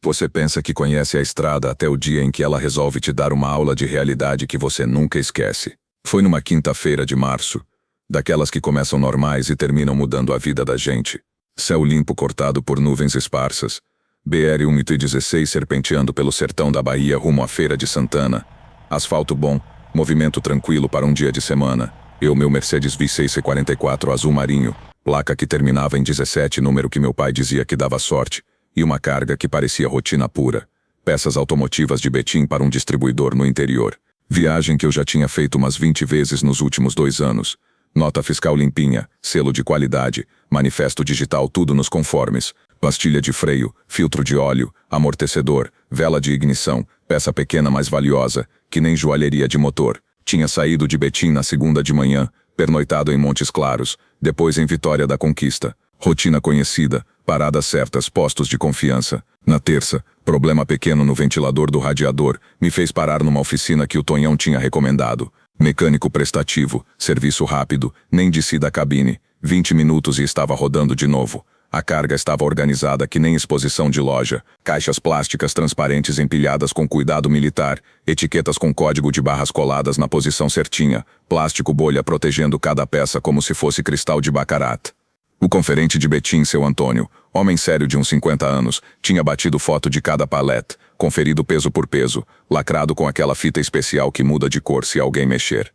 Você pensa que conhece a estrada até o dia em que ela resolve te dar uma aula de realidade que você nunca esquece. Foi numa quinta-feira de março, daquelas que começam normais e terminam mudando a vida da gente. Céu limpo cortado por nuvens esparsas. BR-116 serpenteando pelo sertão da Bahia rumo à Feira de Santana. Asfalto bom, movimento tranquilo para um dia de semana. Meu Mercedes V6 C44 azul marinho, placa que terminava em 17, número que meu pai dizia que dava sorte, e uma carga que parecia rotina pura. Peças automotivas de Betim para um distribuidor no interior. Viagem que eu já tinha feito umas 20 vezes nos últimos 2 anos. Nota fiscal limpinha, selo de qualidade, manifesto digital tudo nos conformes, pastilha de freio, filtro de óleo, amortecedor, vela de ignição, peça pequena mais valiosa, que nem joalheria de motor. Tinha saído de Betim na segunda de manhã, pernoitado em Montes Claros, depois em Vitória da Conquista. Rotina conhecida, paradas certas, postos de confiança. Na terça, problema pequeno no ventilador do radiador, me fez parar numa oficina que o Tonhão tinha recomendado. Mecânico prestativo, serviço rápido, nem desci da cabine. 20 minutos e estava rodando de novo. A carga estava organizada que nem exposição de loja. Caixas plásticas transparentes empilhadas com cuidado militar, etiquetas com código de barras coladas na posição certinha, plástico bolha protegendo cada peça como se fosse cristal de baccarat. O conferente de Betim, seu Antônio, homem sério de uns 50 anos, tinha batido foto de cada palete, conferido peso por peso, lacrado com aquela fita especial que muda de cor se alguém mexer.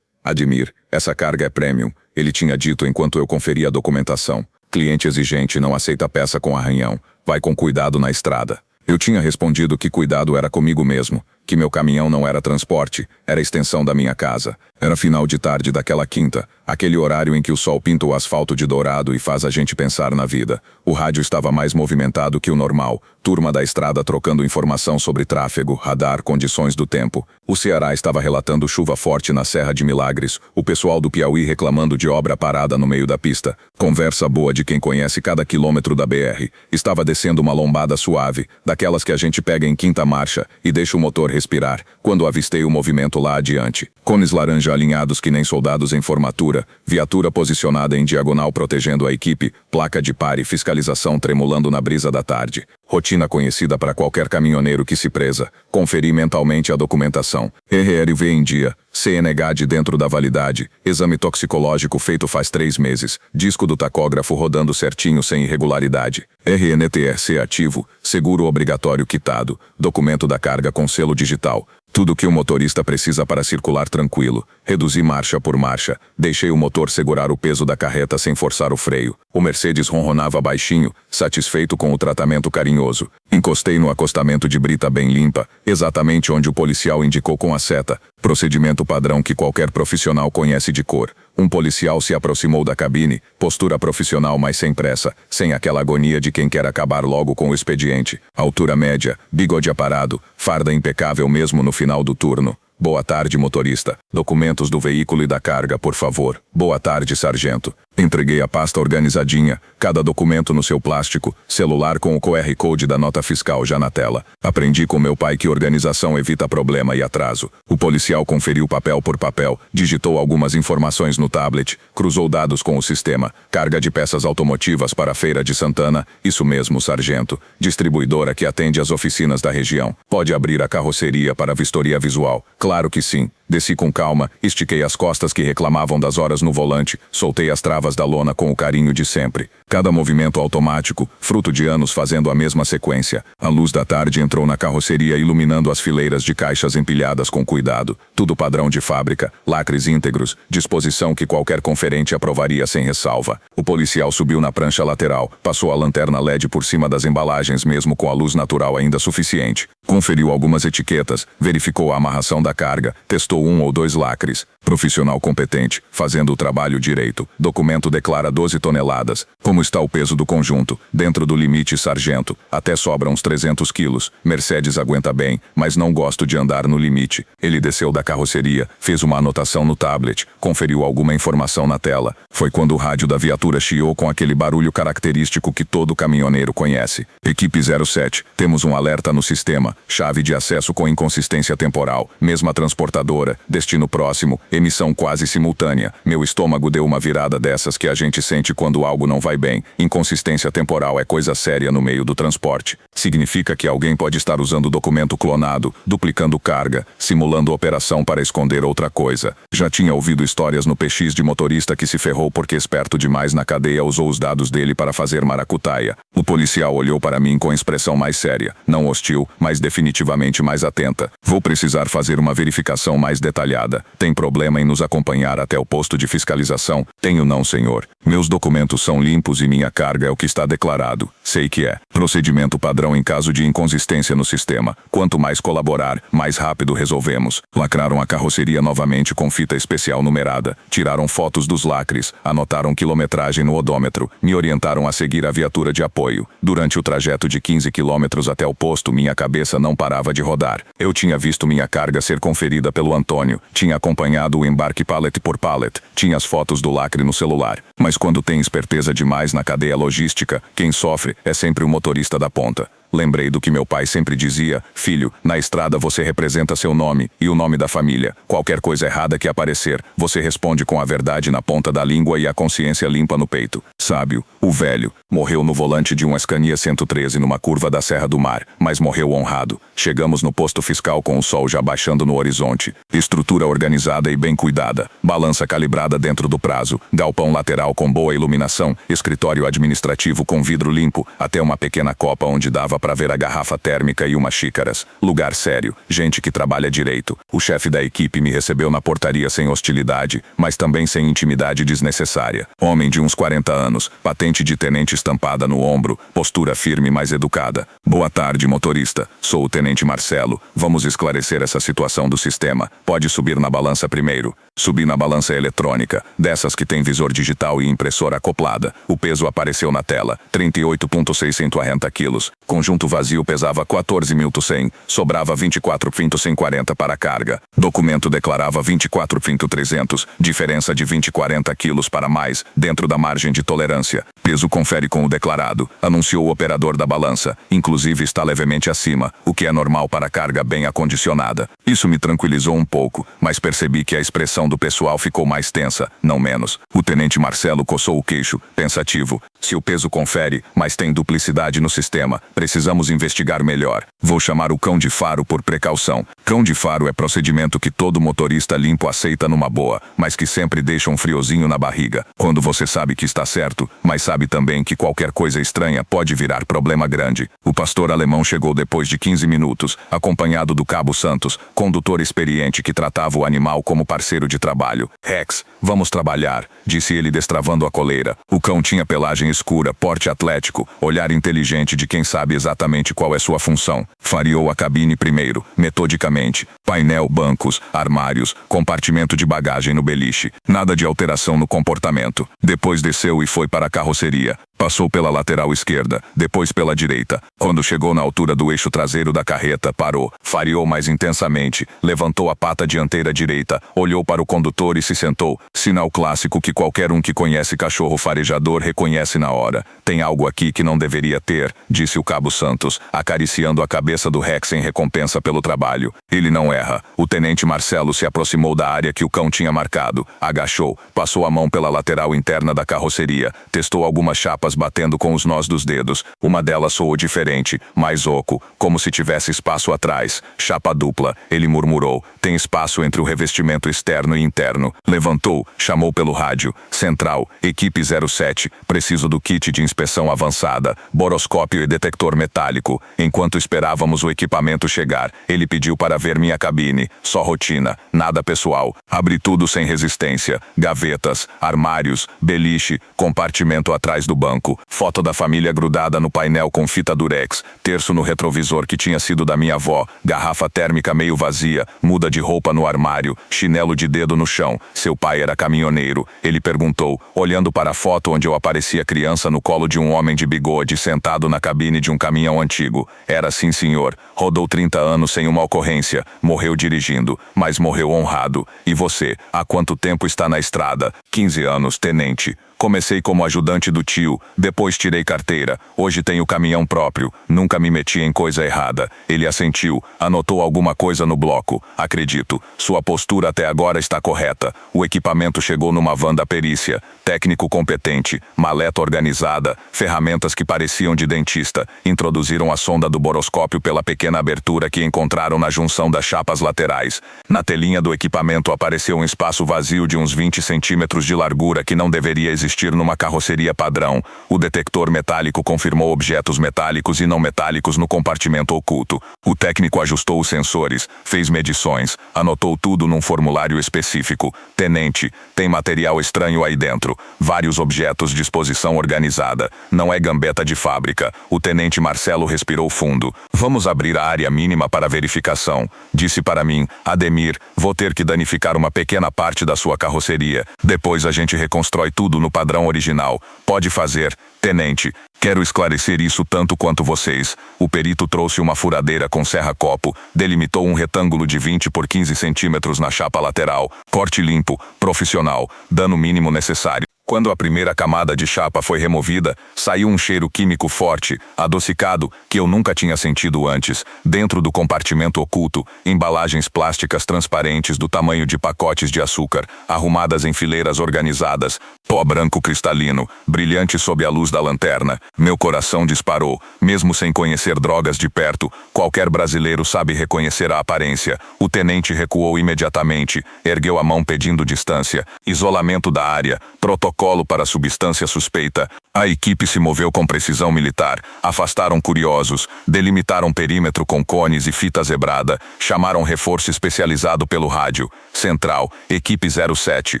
Admir, essa carga é premium, ele tinha dito enquanto eu conferia a documentação. Cliente exigente não aceita peça com arranhão, vai com cuidado na estrada. Eu tinha respondido que cuidado era comigo mesmo, que meu caminhão não era transporte, era extensão da minha casa. Era final de tarde daquela quinta, aquele horário em que o sol pinta o asfalto de dourado e faz a gente pensar na vida. O rádio estava mais movimentado que o normal, turma da estrada trocando informação sobre tráfego, radar, condições do tempo. O Ceará estava relatando chuva forte na Serra de Milagres, o pessoal do Piauí reclamando de obra parada no meio da pista. Conversa boa de quem conhece cada quilômetro da BR. Estava descendo uma lombada suave, daquelas que a gente pega em quinta marcha e deixa o motor respirar, quando avistei o movimento lá adiante. Cones laranja alinhados que nem soldados em formatura, viatura posicionada em diagonal protegendo a equipe, placa de pare e fiscalização tremulando na brisa da tarde. Rotina conhecida para qualquer caminhoneiro que se preza. Conferi mentalmente a documentação. RRV em dia. CNH de dentro da validade. Exame toxicológico feito faz 3 meses. Disco do tacógrafo rodando certinho sem irregularidade. RNTRC ativo. Seguro obrigatório quitado. Documento da carga com selo digital. Tudo que o motorista precisa para circular tranquilo. Reduzi marcha por marcha. Deixei o motor segurar o peso da carreta sem forçar o freio. O Mercedes ronronava baixinho, satisfeito com o tratamento carinhoso. Encostei no acostamento de brita bem limpa, exatamente onde o policial indicou com a seta. Procedimento padrão que qualquer profissional conhece de cor. Um policial se aproximou da cabine, postura profissional mas sem pressa, sem aquela agonia de quem quer acabar logo com o expediente. Altura média, bigode aparado, farda impecável mesmo no final do turno. Boa tarde, motorista. Documentos do veículo e da carga, por favor. Boa tarde, sargento. Entreguei a pasta organizadinha, cada documento no seu plástico, celular com o QR Code da nota fiscal já na tela. Aprendi com meu pai que organização evita problema e atraso. O policial conferiu papel por papel, digitou algumas informações no tablet, cruzou dados com o sistema. Carga de peças automotivas para a Feira de Santana, isso mesmo, sargento. Distribuidora que atende as oficinas da região. Pode abrir a carroceria para vistoria visual. Claro que sim. Desci com calma, estiquei as costas que reclamavam das horas no volante, soltei as travas da lona com o carinho de sempre. Cada movimento automático, fruto de anos fazendo a mesma sequência. A luz da tarde entrou na carroceria iluminando as fileiras de caixas empilhadas com cuidado. Tudo padrão de fábrica, lacres íntegros, disposição que qualquer conferente aprovaria sem ressalva. O policial subiu na prancha lateral, passou a lanterna LED por cima das embalagens mesmo com a luz natural ainda suficiente. Conferiu algumas etiquetas, verificou a amarração da carga, testou 1 ou 2 lacres. Profissional competente, fazendo o trabalho direito. Documento declara 12 toneladas. Como está o peso do conjunto? Dentro do limite, sargento. Até sobra uns 300 quilos. Mercedes aguenta bem, mas não gosto de andar no limite. Ele desceu da carroceria, fez uma anotação no tablet, conferiu alguma informação na tela. Foi quando o rádio da viatura chiou com aquele barulho característico que todo caminhoneiro conhece. Equipe 07, temos um alerta no sistema. chave de acesso com inconsistência temporal, mesma transportadora, destino próximo, emissão quase simultânea. Meu estômago deu uma virada dessas que a gente sente quando algo não vai bem. Inconsistência temporal é coisa séria no meio do transporte. Significa que alguém pode estar usando documento clonado, duplicando carga, simulando operação para esconder outra coisa. Já tinha ouvido histórias no PX de motorista que se ferrou porque esperto demais na cadeia usou os dados dele para fazer maracutaia. O policial olhou para mim com expressão mais séria, não hostil, mas definitivamente mais atenta. Vou precisar fazer uma verificação mais detalhada. Tem problema em nos acompanhar até o posto de fiscalização? Tenho não, senhor. Meus documentos são limpos e minha carga é o que está declarado. Sei que é. Procedimento padrão em caso de inconsistência no sistema. Quanto mais colaborar, mais rápido resolvemos. Lacraram a carroceria novamente com fita especial numerada. Tiraram fotos dos lacres. Anotaram quilometragem no odômetro. Me orientaram a seguir a viatura de apoio. Durante o trajeto de 15 quilômetros até o posto, minha cabeça não parava de rodar. Eu tinha visto minha carga ser conferida pelo Antônio. Tinha acompanhado o embarque pallet por pallet. Tinha as fotos do lacre no celular. Mas quando tem esperteza demais na cadeia logística, quem sofre é sempre o motorista da ponta. Lembrei do que meu pai sempre dizia: filho, na estrada você representa seu nome e o nome da família. Qualquer coisa errada que aparecer, você responde com a verdade na ponta da língua e a consciência limpa no peito. Sábio, o velho, morreu no volante de um Scania 113 numa curva da Serra do Mar, mas morreu honrado. Chegamos no posto fiscal com o sol já baixando no horizonte. Estrutura organizada e bem cuidada. Balança calibrada dentro do prazo. Galpão lateral com boa iluminação. Escritório administrativo com vidro limpo. Até uma pequena copa onde dava para ver a garrafa térmica e umas xícaras. Lugar sério. Gente que trabalha direito. O chefe da equipe me recebeu na portaria sem hostilidade, mas também sem intimidade desnecessária. Homem de uns 40 anos. Patente de tenente estampada no ombro. Postura firme, mas educada. Boa tarde, motorista. Sou o tenente Marcelo. Vamos esclarecer essa situação do sistema. Pode subir na balança primeiro. Subi na balança eletrônica, dessas que tem visor digital e impressora acoplada. O peso apareceu na tela, 38,640 quilos. Conjunto vazio pesava 14.100, sobrava 24,140 para a carga. Documento declarava 24,300, diferença de 20,40 quilos para mais, dentro da margem de tolerância. Peso confere com o declarado, anunciou o operador da balança. Inclusive está levemente acima, o que é normal para carga bem acondicionada. Isso me tranquilizou um pouco, mas percebi que a expressão do pessoal ficou mais tensa, não menos. O tenente Marcelo coçou o queixo, pensativo. Se o peso confere, mas tem duplicidade no sistema, precisamos investigar melhor. Vou chamar o cão de faro por precaução. Cão de faro é procedimento que todo motorista limpo aceita numa boa, mas que sempre deixa um friozinho na barriga. Quando você sabe que está certo, mas sabe também que qualquer coisa estranha pode virar problema grande. O pastor alemão chegou depois de 15 minutos, acompanhado do cabo Santos, condutor experiente que tratava o animal como parceiro de trabalho. Rex, vamos trabalhar, disse ele destravando a coleira. O cão tinha pelagem escura, porte atlético, olhar inteligente de quem sabe exatamente qual é sua função. Fariou a cabine primeiro, metodicamente. Painel, bancos, armários, compartimento de bagagem no beliche. Nada de alteração no comportamento. Depois desceu e foi para a carroceria. Passou pela lateral esquerda, depois pela direita. Quando chegou na altura do eixo traseiro da carreta, parou. Fariou mais intensamente. Levantou a pata dianteira direita, olhou para o condutor e se sentou. Sinal clássico que qualquer um que conhece cachorro farejador reconhece na hora. Tem algo aqui que não deveria ter, disse o cabo Santos, acariciando a cabeça do Rex em recompensa pelo trabalho. Ele não erra. O tenente Marcelo se aproximou da área que o cão tinha marcado. Agachou, passou a mão pela lateral interna da carroceria, testou algumas chapas batendo com os nós dos dedos. Uma delas soou diferente, mais oco, como se tivesse espaço atrás. Chapa dupla, ele murmurou. Tem espaço entre o revestimento externo e interno. Levantou, chamou pelo rádio. Central, equipe 07, preciso do kit de inspeção avançada, boroscópio e detector metálico. Enquanto esperávamos o equipamento chegar, ele pediu para ver minha cabine. Só rotina, nada pessoal. Abri tudo sem resistência. Gavetas, armários, beliche, compartimento atrás do banco. Foto da família grudada no painel com fita durex. Terço no retrovisor que tinha sido da minha avó. Garrafa térmica meio vazia. Muda de roupa no armário. Chinelo de dedo no chão. Seu pai era caminhoneiro. Ele perguntou, olhando para a foto onde eu aparecia criança no colo de um homem de bigode sentado na cabine de um caminhão antigo. Era sim, senhor. Rodou 30 anos sem uma ocorrência. Morreu dirigindo, mas morreu honrado. E você, há quanto tempo está na estrada? 15 anos, tenente. Comecei como ajudante do tio, depois tirei carteira, hoje tenho caminhão próprio, nunca me meti em coisa errada. Ele assentiu, anotou alguma coisa no bloco. Acredito, sua postura até agora está correta. O equipamento chegou numa van da perícia. Técnico competente, maleta organizada, ferramentas que pareciam de dentista. Introduziram a sonda do boroscópio pela pequena abertura que encontraram na junção das chapas laterais. Na telinha do equipamento apareceu um espaço vazio de uns 20 centímetros de largura que não deveria existir numa carroceria padrão. O detector metálico confirmou objetos metálicos e não metálicos no compartimento oculto. O técnico ajustou os sensores, fez medições, anotou tudo num formulário específico. Tenente, tem material estranho aí dentro. Vários objetos de exposição organizada. Não é gambeta de fábrica. O tenente Marcelo respirou fundo. Vamos abrir a área mínima para verificação. Disse para mim, Ademir, vou ter que danificar uma pequena parte da sua carroceria. Depois a gente reconstrói tudo no padrão original. Pode fazer, tenente. Quero esclarecer isso tanto quanto vocês. O perito trouxe uma furadeira com serra-copo, delimitou um retângulo de 20 por 15 centímetros na chapa lateral. Corte limpo, profissional, dano mínimo necessário. Quando a primeira camada de chapa foi removida, saiu um cheiro químico forte, adocicado, que eu nunca tinha sentido antes. Dentro do compartimento oculto, embalagens plásticas transparentes do tamanho de pacotes de açúcar, arrumadas em fileiras organizadas, pó branco cristalino, brilhante sob a luz da lanterna. Meu coração disparou. Mesmo sem conhecer drogas de perto, qualquer brasileiro sabe reconhecer a aparência. O tenente recuou imediatamente, ergueu a mão pedindo distância. Isolamento da área, protocolo para a substância suspeita. A equipe se moveu com precisão militar, afastaram curiosos, delimitaram perímetro com cones e fita zebrada, chamaram reforço especializado pelo rádio. Central, equipe 07,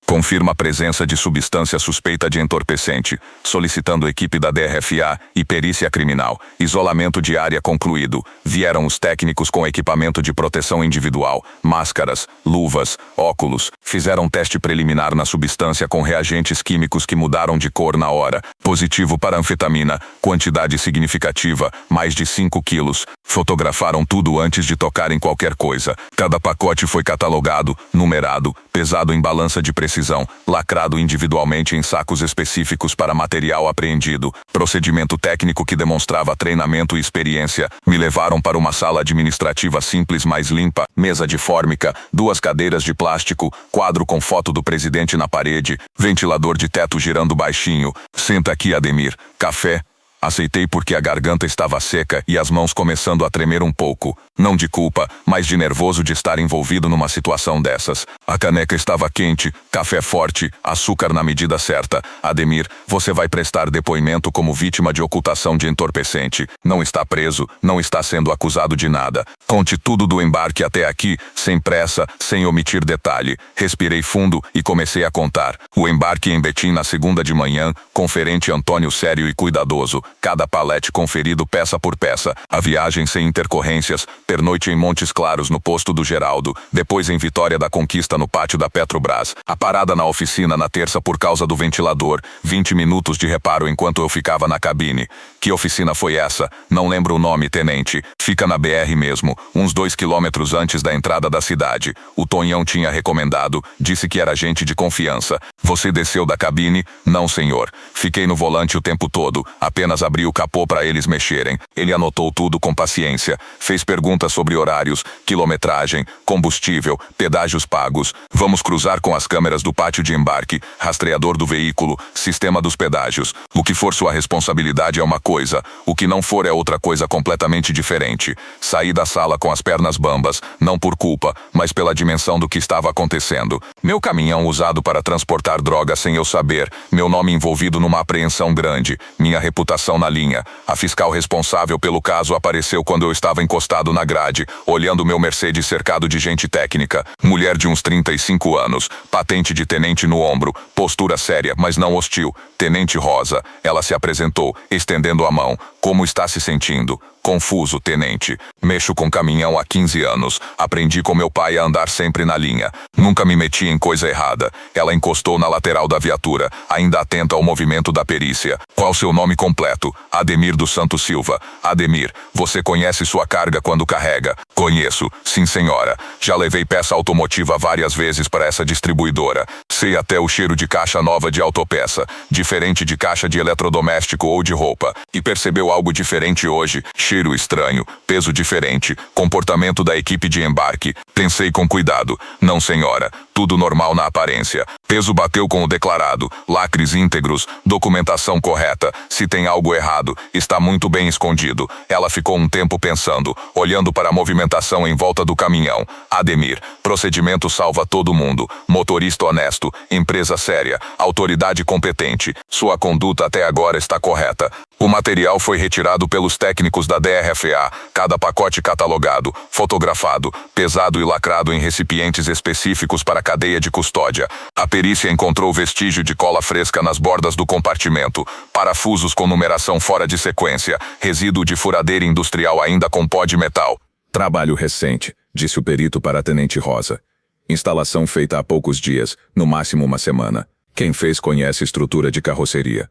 confirma a presença de substância suspeita de entorpecente, solicitando equipe da DRFA e perícia criminal. Isolamento de área concluído. Vieram os técnicos com equipamento de proteção individual, máscaras, luvas, óculos, fizeram teste preliminar na substância com reagentes químicos que mudaram de cor na hora. Positivo para anfetamina, quantidade significativa, mais de 5 quilos. Fotografaram tudo antes de tocar em qualquer coisa. Cada pacote foi catalogado, numerado, pesado em balança de precisão, lacrado individualmente em sacos específicos para material apreendido. Procedimento técnico que demonstrava treinamento e experiência. Me levaram para uma sala administrativa simples, mais limpa, mesa de fórmica, 2 cadeiras de plástico, quadro com foto do presidente na parede, ventilador de teto girando baixinho. Senta aqui, Ademir. Café? Aceitei porque a garganta estava seca e as mãos começando a tremer um pouco. Não de culpa, mas de nervoso de estar envolvido numa situação dessas. A caneca estava quente, café forte, açúcar na medida certa. Ademir, você vai prestar depoimento como vítima de ocultação de entorpecente. Não está preso, não está sendo acusado de nada. Conte tudo do embarque até aqui, sem pressa, sem omitir detalhe. Respirei fundo e comecei a contar. O embarque em Betim na segunda de manhã, conferente Antônio sério e cuidadoso. Cada palete conferido peça por peça. A viagem sem intercorrências. Pernoite em Montes Claros no posto do Geraldo. Depois em Vitória da Conquista no pátio da Petrobras. A parada na oficina na terça por causa do ventilador. 20 minutos de reparo enquanto eu ficava na cabine. Que oficina foi essa? Não lembro o nome, tenente. Fica na BR mesmo, uns 2 quilômetros antes da entrada da cidade. O Tonhão tinha recomendado, disse que era gente de confiança. Você desceu da cabine? Não, senhor. Fiquei no volante o tempo todo, apenas abri o capô para eles mexerem. Ele anotou tudo com paciência. Fez perguntas sobre horários, quilometragem, combustível, pedágios pagos. Vamos cruzar com as câmeras do pátio de embarque, rastreador do veículo, sistema dos pedágios. O que for sua responsabilidade é uma coisa, o que não for é outra coisa completamente diferente. Saí da sala com as pernas bambas, não por culpa, mas pela dimensão do que estava acontecendo. Meu caminhão usado para transportar droga sem eu saber, meu nome envolvido numa apreensão grande, minha reputação na linha. A fiscal responsável pelo caso apareceu quando eu estava encostado na grade, olhando meu Mercedes cercado de gente técnica. Mulher de uns 35 anos, patente de tenente no ombro, postura séria, mas não hostil. Tenente Rosa. Ela se apresentou, estendendo a mão. Como está se sentindo? Confuso, tenente. Mexo com caminhão há 15 anos. Aprendi com meu pai a andar sempre na linha. Nunca me meti em coisa errada. Ela encostou na lateral da viatura, ainda atenta ao movimento da perícia. Qual seu nome completo? Ademir dos Santos Silva. Ademir, você conhece sua carga quando carrega? Conheço. Sim, senhora. Já levei peça automotiva várias vezes para essa distribuidora. Sei até o cheiro de caixa nova de autopeça, diferente de caixa de eletrodoméstico ou de roupa. E percebeu algo diferente hoje, cheiro estranho, peso diferente, comportamento da equipe de embarque. Pensei com cuidado. Não, senhora, tudo normal na aparência. Peso bateu com o declarado, lacres íntegros, documentação correta. Se tem algo errado, está muito bem escondido. Ela ficou um tempo pensando, olhando para a movimentação em volta do caminhão. Ademir, procedimento salva todo mundo. Motorista honesto, empresa séria, autoridade competente. Sua conduta até agora está correta. O material foi retirado pelos técnicos da DRFA, cada pacote catalogado, fotografado, pesado e lacrado em recipientes específicos para a cadeia de custódia. A perícia encontrou vestígio de cola fresca nas bordas do compartimento, parafusos com numeração fora de sequência, resíduo de furadeira industrial ainda com pó de metal. Trabalho recente, disse o perito para a Tenente Rosa. Instalação feita há poucos dias, no máximo uma semana. Quem fez conhece estrutura de carroceria.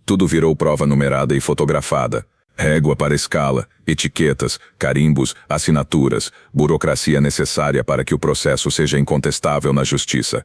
Tudo virou prova numerada e fotografada. Régua para escala, etiquetas, carimbos, assinaturas, burocracia necessária para que o processo seja incontestável na justiça.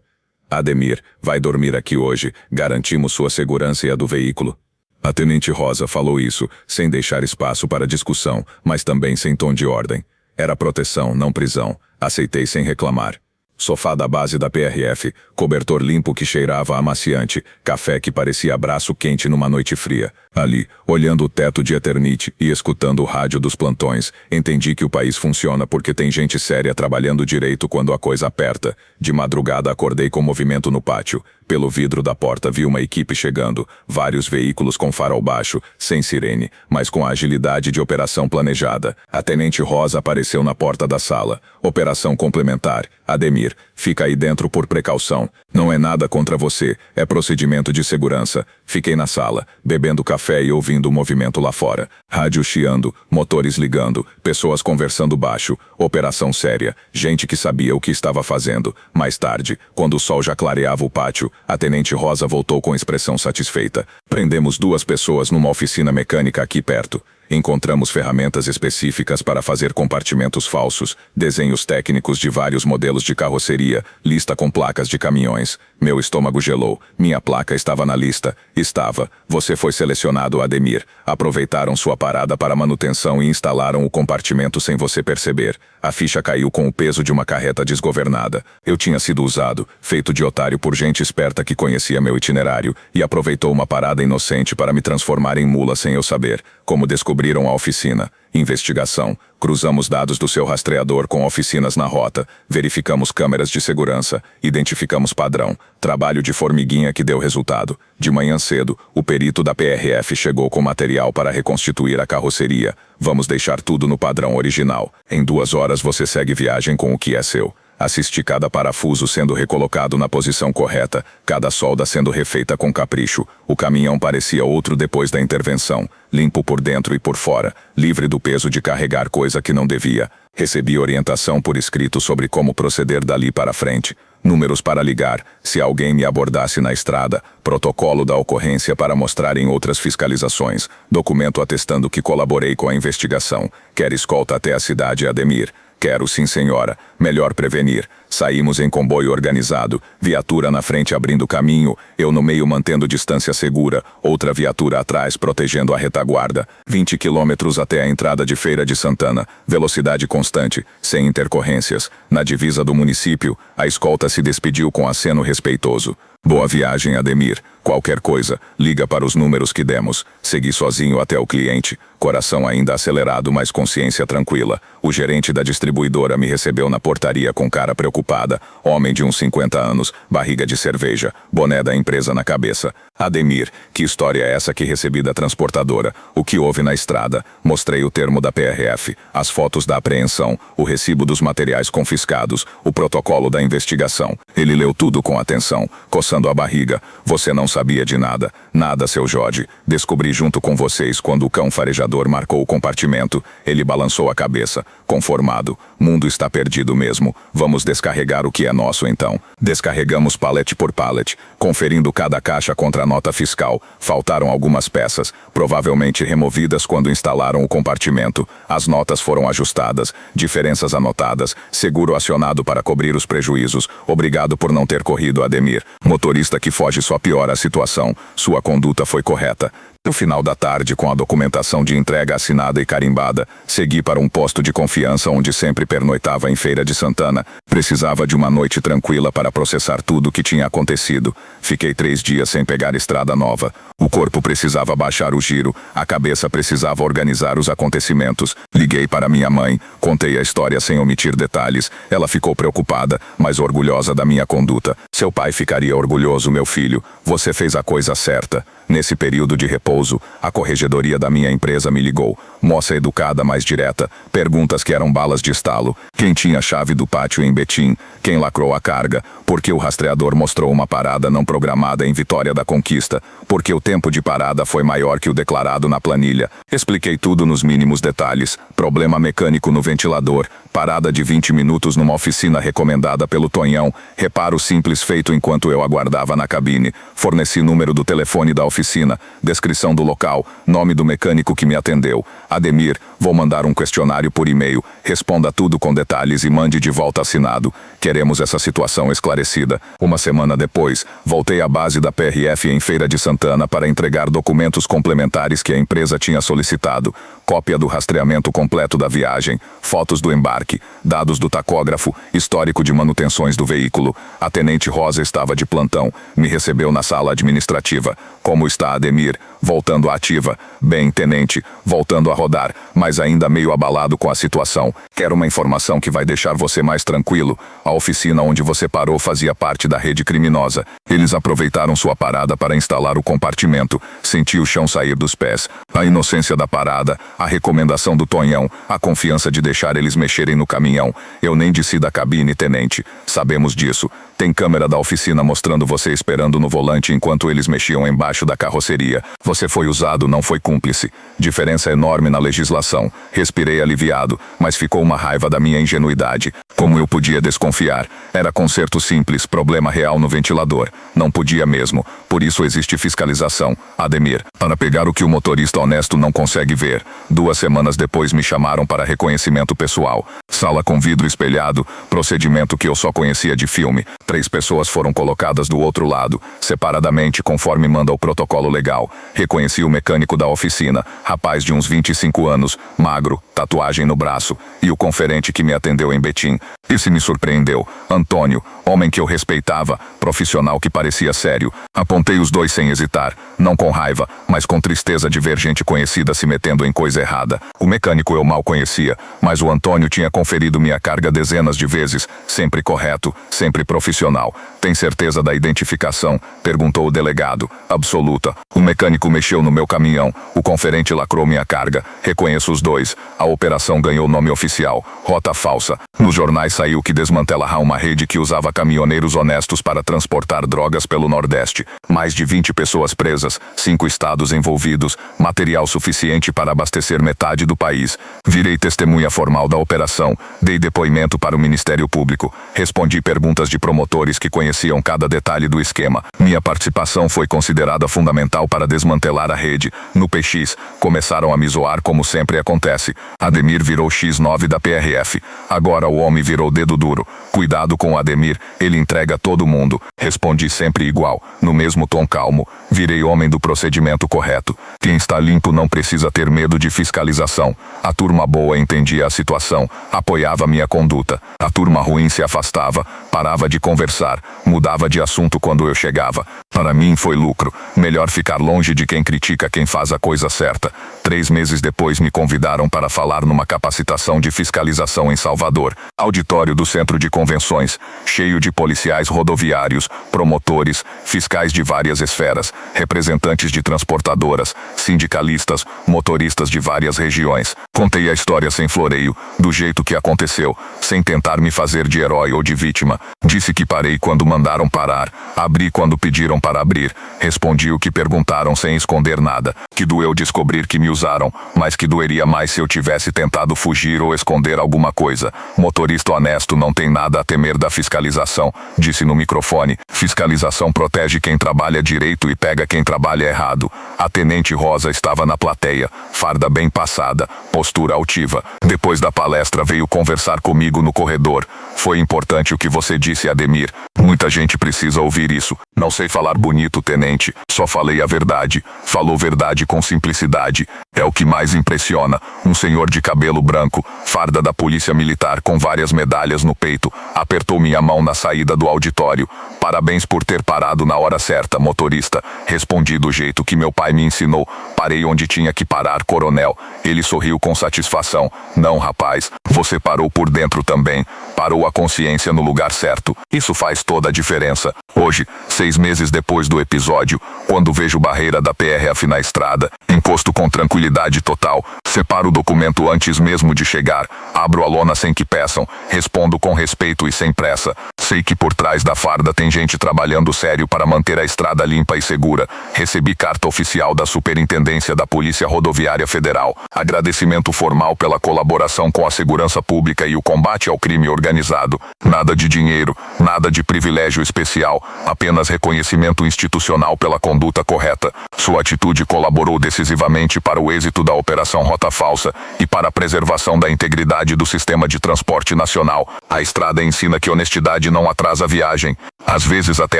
Ademir, vai dormir aqui hoje, garantimos sua segurança e a do veículo. A Tenente Rosa falou isso, sem deixar espaço para discussão, mas também sem tom de ordem. Era proteção, não prisão. Aceitei sem reclamar. Sofá da base da PRF, cobertor limpo que cheirava amaciante, café que parecia braço quente numa noite fria. Ali, olhando o teto de eternite e escutando o rádio dos plantões, entendi que o país funciona porque tem gente séria trabalhando direito quando a coisa aperta. De madrugada acordei com movimento no pátio. Pelo vidro da porta vi uma equipe chegando, vários veículos com farol baixo, sem sirene, mas com a agilidade de operação planejada. A Tenente Rosa apareceu na porta da sala. Operação complementar. Ademir, fica aí dentro por precaução. Não é nada contra você, é procedimento de segurança. Fiquei na sala, bebendo café e ouvindo o movimento lá fora. Rádio chiando, motores ligando, pessoas conversando baixo. Operação séria, gente que sabia o que estava fazendo. Mais tarde, quando o sol já clareava o pátio, a Tenente Rosa voltou com expressão satisfeita. Prendemos 2 pessoas numa oficina mecânica aqui perto. Encontramos ferramentas específicas para fazer compartimentos falsos, desenhos técnicos de vários modelos de carroceria, lista com placas de caminhões. Meu estômago gelou. Minha placa estava na lista. Estava. Você foi selecionado, Ademir. Aproveitaram sua parada para manutenção e instalaram o compartimento sem você perceber. A ficha caiu com o peso de uma carreta desgovernada. Eu tinha sido usado, feito de otário por gente esperta que conhecia meu itinerário e aproveitou uma parada inocente para me transformar em mula sem eu saber. Como descobriram a oficina? Investigação. Cruzamos dados do seu rastreador com oficinas na rota, verificamos câmeras de segurança, identificamos padrão. Trabalho de formiguinha que deu resultado. De manhã cedo, o perito da PRF chegou com material para reconstituir a carroceria. Vamos deixar tudo no padrão original. Em 2 horas você segue viagem com o que é seu. Assisti cada parafuso sendo recolocado na posição correta, cada solda sendo refeita com capricho. O caminhão parecia outro depois da intervenção, limpo por dentro e por fora, livre do peso de carregar coisa que não devia. Recebi orientação por escrito sobre como proceder dali para frente. Números para ligar, se alguém me abordasse na estrada, protocolo da ocorrência para mostrar em outras fiscalizações, documento atestando que colaborei com a investigação. Quer escolta até a cidade, Ademir? Quero sim, senhora. Melhor prevenir. Saímos em comboio organizado, viatura na frente abrindo caminho, eu no meio mantendo distância segura, outra viatura atrás protegendo a retaguarda. 20 quilômetros até a entrada de Feira de Santana, velocidade constante, sem intercorrências. Na divisa do município, a escolta se despediu com aceno respeitoso. Boa viagem, Ademir. Qualquer coisa, liga para os números que demos. Segui sozinho até o cliente. Coração ainda acelerado, mas consciência tranquila. O gerente da distribuidora me recebeu na portaria com cara preocupada. Homem de uns 50 anos, barriga de cerveja, boné da empresa na cabeça. Ademir, que história é essa que recebi da transportadora? O que houve na estrada? Mostrei o termo da PRF, as fotos da apreensão, o recibo dos materiais confiscados, o protocolo da investigação. Ele leu tudo com atenção, coçando a barriga. Você não sabia de nada. Nada, seu Jorge. Descobri junto com vocês quando o cão farejador marcou o compartimento. Ele balançou a cabeça. Conformado. Mundo está perdido mesmo. Vamos descarregar o que é nosso então. Descarregamos pallet por pallet, conferindo cada caixa contra a nota fiscal. Faltaram algumas peças, provavelmente removidas quando instalaram o compartimento. As notas foram ajustadas, diferenças anotadas, seguro acionado para cobrir os prejuízos. Obrigado por não ter corrido, Ademir. Motorista que foge só piora a situação. Sua conduta foi correta. No final da tarde, com a documentação de entrega assinada e carimbada, segui para um posto de confiança onde sempre pernoitava em Feira de Santana. Precisava de uma noite tranquila para processar tudo o que tinha acontecido. Fiquei 3 dias sem pegar estrada nova. O corpo precisava baixar o giro, a cabeça precisava organizar os acontecimentos. Liguei para minha mãe, contei a história sem omitir detalhes. Ela ficou preocupada, mas orgulhosa da minha conduta. Seu pai ficaria orgulhoso, meu filho. Você fez a coisa certa. Nesse período de repouso, a corregedoria da minha empresa me ligou. Moça educada, mais direta. Perguntas que eram balas de estalo. Quem tinha a chave do pátio em Betim? Quem lacrou a carga? Por que o rastreador mostrou uma parada não programada em Vitória da Conquista? Por que o tempo de parada foi maior que o declarado na planilha? Expliquei tudo nos mínimos detalhes. Problema mecânico no ventilador. Parada de 20 minutos numa oficina recomendada pelo Tonhão. Reparo simples feito enquanto eu aguardava na cabine. Forneci número do telefone da oficina, descrição do local, nome do mecânico que me atendeu. Ademir, vou mandar um questionário por e-mail. Responda tudo com detalhes e mande de volta assinado. Queremos essa situação esclarecida. Uma semana depois, voltei à base da PRF em Feira de Santana para entregar documentos complementares que a empresa tinha solicitado. Cópia do rastreamento completo da viagem, fotos do embarque, dados do tacógrafo, histórico de manutenções do veículo. A tenente Rosa estava de plantão. Me recebeu na sala administrativa. Como está, Ademir? Voltando à ativa. Bem, tenente, voltando a rodar, mas ainda meio abalado com a situação. Quero uma informação que vai deixar você mais tranquilo. A oficina onde você parou fazia parte da rede criminosa. Eles aproveitaram sua parada para instalar o compartimento. Senti o chão sair dos pés. A inocência da parada, a recomendação do Tonhão, a confiança de deixar eles mexerem no caminhão. Eu nem desci da cabine, tenente. Sabemos disso. Tem câmera da oficina mostrando você esperando no volante enquanto eles mexiam embaixo da carroceria. Você foi usado, não foi cúmplice. Diferença enorme na legislação. Respirei aliviado, mas ficou uma raiva da minha ingenuidade. Como eu podia desconfiar? Era conserto simples, problema real no ventilador. Não podia mesmo. Por isso existe fiscalização. Ademir, para pegar o que o motorista honesto não consegue ver. 2 semanas depois me chamaram para reconhecimento pessoal. Sala com vidro espelhado, procedimento que eu só conhecia de filme. 3 pessoas foram colocadas do outro lado, separadamente conforme manda o protocolo legal. Reconheci o mecânico da oficina, rapaz de uns 25 anos, magro, tatuagem no braço, e o conferente que me atendeu em Betim. Esse me surpreendeu. Antônio, homem que eu respeitava, profissional que parecia sério. Apontei os 2 sem hesitar, não com raiva, mas com tristeza de ver gente conhecida se metendo em coisa errada. O mecânico eu mal conhecia, mas o Antônio tinha conferido minha carga dezenas de vezes, sempre correto, sempre profissional. Tem certeza da identificação? Perguntou o delegado. Absoluta. O mecânico mexeu no meu caminhão, o conferente lacrou minha carga. Reconheço os 2. A operação ganhou nome oficial, rota falsa. Nos jornais saiu que desmantelará uma rede que usava caminhoneiros honestos para transportar drogas pelo Nordeste. Mais de 20 pessoas presas, 5 estados envolvidos, material suficiente para abastecer metade do país. Virei testemunha formal da operação, dei depoimento para o Ministério Público, respondi perguntas de promotores que conheciam cada detalhe do esquema. Minha participação foi considerada fundamental para desmantelar a rede. No PX, começaram a me zoar como sempre acontece. Ademir virou X9 da PRF. Agora o homem virou dedo duro. Cuidado com o Ademir, ele entrega todo mundo. Respondi sempre igual, no mesmo tom calmo. Virei homem do procedimento correto. Quem está limpo não precisa ter medo de fiscalização. A turma boa entendia a situação, apoiava minha conduta. A turma ruim se afastava, parava de conversar, mudava de assunto quando eu chegava. Para mim foi lucro. Melhor ficar longe de quem critica quem faz a coisa certa. 3 meses depois me convidaram para falar numa capacitação de fiscalização em Salvador. Auditório do Centro de Convenções, cheio de policiais rodoviários, promotores, fiscais de várias esferas, representantes de transportadoras, sindicalistas, motoristas de várias regiões. Contei a história sem floreio, do jeito que aconteceu, sem tentar me fazer de herói ou de vítima. Disse que parei quando mandaram parar, abri quando pediram para abrir. Respondi o que perguntaram sem esconder nada. Que doeu descobrir que me usaram, mas que doeria mais se eu tivesse tentado fugir ou esconder alguma coisa. Motorista honesto não tem nada a temer da fiscalização, disse no microfone. Fiscalização protege quem trabalha direito e pega quem trabalha errado. A tenente Rosa estava na plateia, farda bem passada, postura altiva. Depois da palestra veio conversar comigo no corredor. Foi importante o que você disse, Ademir. Muita gente precisa ouvir isso. Não sei falar bonito, tenente. Só falei a verdade. Falou verdade com simplicidade. É o que mais impressiona. Um senhor de cabelo branco, farda da polícia militar com várias medalhas no peito, apertou minha mão na saída do auditório. Parabéns por ter parado na hora certa, motorista. Respondi do jeito que meu pai me ensinou. Parei onde tinha que parar, coronel. Ele sorriu com satisfação. Não, rapaz. Você parou por dentro também. Parou a consciência no lugar certo. Isso faz toda a diferença. Hoje, 6 meses depois do episódio, quando vejo barreira da PRF na estrada, encosto com tranquilidade total, separo o documento antes mesmo de chegar, abro a lona sem que peçam, respondo com respeito e sem pressa. Sei que por trás da farda tem gente trabalhando sério para manter a estrada limpa e segura. Recebi carta oficial da Superintendência da Polícia Rodoviária Federal. Agradecimento formal pela colaboração com a segurança pública e o combate ao crime organizado. Nada de dinheiro, nada de privilégio especial, apenas reconhecimento institucional pela conduta correta. Sua atitude colaborou decisivamente para o êxito da Operação Rota Falsa e para a preservação da integridade do sistema de transporte nacional. A estrada ensina que honestidade não atrasa a viagem. Às vezes até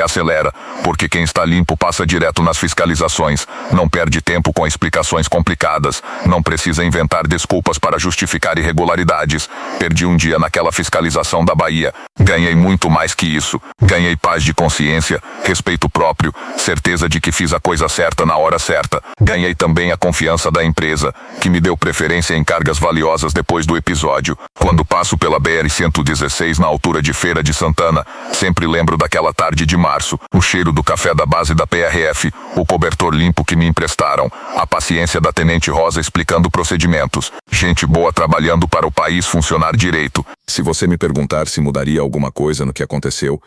acelera, porque quem está limpo passa direto nas fiscalizações, não perde tempo com explicações complicadas, não precisa inventar desculpas para justificar irregularidades. Perdi um dia naquela fiscalização da Bahia. Ganhei muito mais que isso. Ganhei paz de consciência, respeito próprio, certeza de que fiz a coisa certa na hora certa. Ganhei também a confiança da empresa, que me deu preferência em cargas valiosas depois do episódio. Quando passo pela BR-116 na altura de Feira de Santana, sempre lembro daquela tarde de março, o cheiro do café da base da PRF, o cobertor limpo que me emprestaram, a paciência da Tenente Rosa explicando procedimentos. Gente boa trabalhando para o país funcionar direito. Se você me perguntar se mudaria alguma coisa no que aconteceu,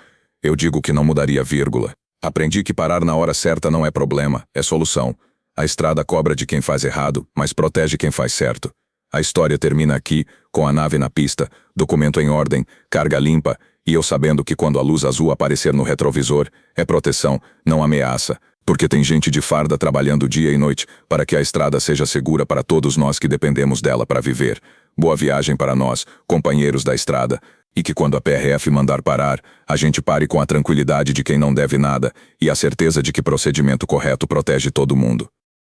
eu digo que não mudaria, vírgula. Aprendi que parar na hora certa não é problema, é solução. A estrada cobra de quem faz errado, mas protege quem faz certo. A história termina aqui, com a nave na pista, documento em ordem, carga limpa, e eu sabendo que quando a luz azul aparecer no retrovisor, é proteção, não ameaça, porque tem gente de farda trabalhando dia e noite para que a estrada seja segura para todos nós que dependemos dela para viver. Boa viagem para nós, companheiros da estrada, e que quando a PRF mandar parar, a gente pare com a tranquilidade de quem não deve nada e a certeza de que procedimento correto protege todo mundo.